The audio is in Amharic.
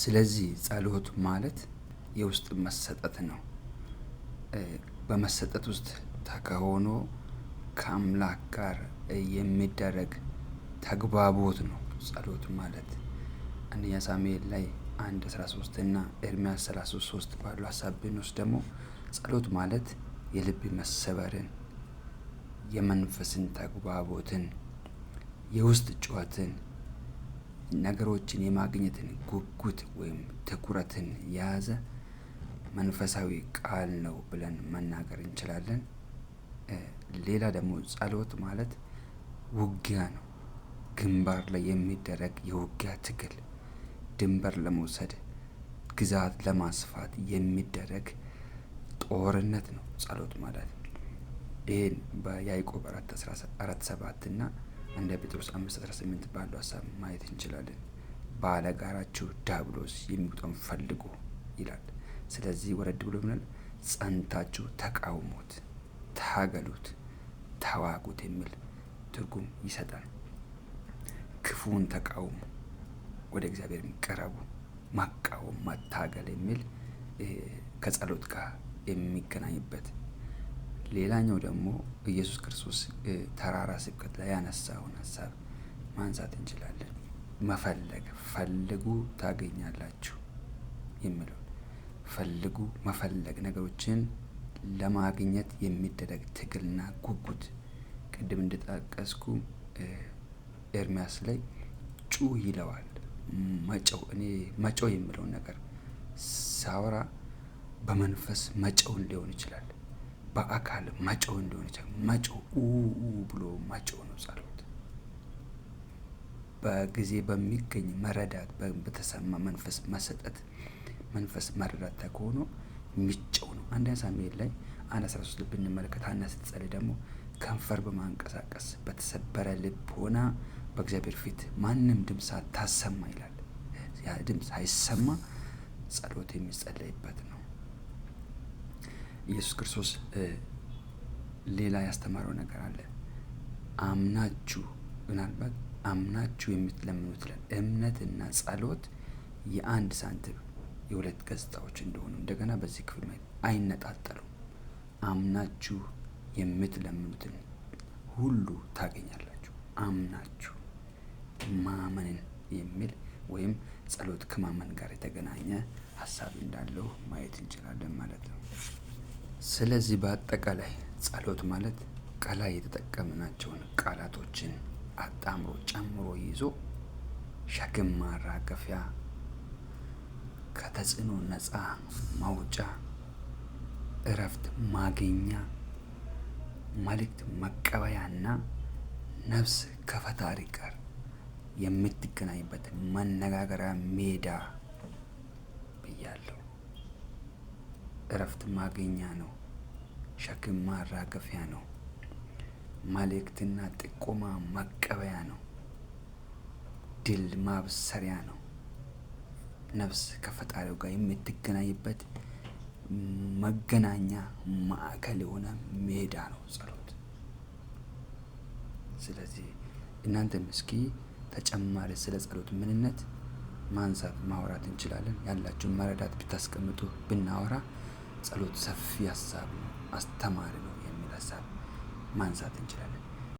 ስለዚህ ጸሎት ማለት የውስጥ መሰጠት ነው። በመሰጠት ውስጥ ተከሆኖ ከአምላክ ጋር የሚደረግ ተግባቦት ነው ጸሎት ማለት። አንደኛ ሳሙኤል ላይ 1:13 እና ኤርምያስ 33:3 ባሉ ሀሳብ ብንወስድ ደግሞ ጸሎት ማለት የልብ መሰበርን፣ የመንፈስን ተግባቦትን፣ የውስጥ ጩኸትን፣ ነገሮችን የማግኘትን ጉጉት ወይም ትኩረትን የያዘ መንፈሳዊ ቃል ነው ብለን መናገር እንችላለን። ሌላ ደግሞ ጸሎት ማለት ውጊያ ነው። ግንባር ላይ የሚደረግ የውጊያ ትግል፣ ድንበር ለመውሰድ ግዛት ለማስፋት የሚደረግ ጦርነት ነው ጸሎት ማለት። ይህን በያዕቆብ 4:7 እና እንደ ጴጥሮስ 5:18 ባለው ሀሳብ ማየት እንችላለን። ባለጋራችሁ ዲያብሎስ የሚውጠውን ፈልጉ ይላል። ስለዚህ ወረድ ብሎ ምናል ጸንታችሁ ተቃውሙት፣ ታገሉት፣ ተዋጉት የሚል ትርጉም ይሰጣል። ክፉን ተቃውሙ፣ ወደ እግዚአብሔር ቀረቡ። መቃወም፣ መታገል የሚል ከጸሎት ጋር የሚገናኝበት። ሌላኛው ደግሞ ኢየሱስ ክርስቶስ ተራራ ስብከት ላይ ያነሳውን ሀሳብ ማንሳት እንችላለን። መፈለግ፣ ፈልጉ ታገኛላችሁ የሚለው ፈልጉ፣ መፈለግ፣ ነገሮችን ለማግኘት የሚደረግ ትግልና ጉጉት። ቅድም እንደጠቀስኩ ኤርምያስ ላይ ጩህ ይለዋል። መጮህ የሚለውን ነገር ሳወራ በመንፈስ መጮህ ሊሆን ይችላል፣ በአካል መጮህ ሊሆን ይችላል። መጮህ ብሎ መጮህ ነው ጸሎት። በጊዜ በሚገኝ መረዳት፣ በተሰማ መንፈስ መሰጠት፣ መንፈስ መረዳት ተኮኖ የሚጮህ ነው። አንደኛ ሳሙኤል ላይ 1:13 ብንመለከት ሐና ስትጸልይ ደግሞ ከንፈር በማንቀሳቀስ በተሰበረ ልብ ሆና በእግዚአብሔር ፊት ማንም ድምፅ ሳታሰማ ይላል። ያ ድምፅ ሳይሰማ ጸሎት የሚጸለይበት ነው። ኢየሱስ ክርስቶስ ሌላ ያስተማረው ነገር አለ። አምናችሁ ምናልባት አምናችሁ የምትለምኑት ይላል። እምነትና ጸሎት የአንድ ሳንቲም የሁለት ገጽታዎች እንደሆኑ እንደገና በዚህ ክፍል አይነጣጠሉም። አምናችሁ የምትለምኑትን ሁሉ ታገኛላችሁ። አምናችሁ ማመንን የሚል ወይም ጸሎት ከማመን ጋር የተገናኘ ሀሳብ እንዳለው ማየት እንችላለን ማለት ነው። ስለዚህ በአጠቃላይ ጸሎት ማለት ከላይ የተጠቀምናቸውን ቃላቶችን አጣምሮ ጨምሮ ይዞ ሸክም ማራገፊያ፣ ከተጽዕኖ ነፃ ማውጫ፣ እረፍት ማግኛ፣ መልእክት መቀበያና ነፍስ ከፈጣሪ ጋር የምትገናኝበት መነጋገሪያ ሜዳ ብያለሁ። እረፍት ማግኛ ነው። ሸክም ማራገፊያ ነው። መልእክትና ጥቆማ መቀበያ ነው። ድል ማብሰሪያ ነው። ነፍስ ከፈጣሪው ጋር የምትገናኝበት መገናኛ ማዕከል የሆነ ሜዳ ነው ጸሎት። ስለዚህ እናንተም እስኪ ተጨማሪ ስለ ጸሎት ምንነት ማንሳት ማውራት እንችላለን። ያላችሁን መረዳት ብታስቀምጡ ብናወራ ጸሎት ሰፊ ሀሳብ ነው፣ አስተማሪ ነው የሚል ሀሳብ ማንሳት እንችላለን።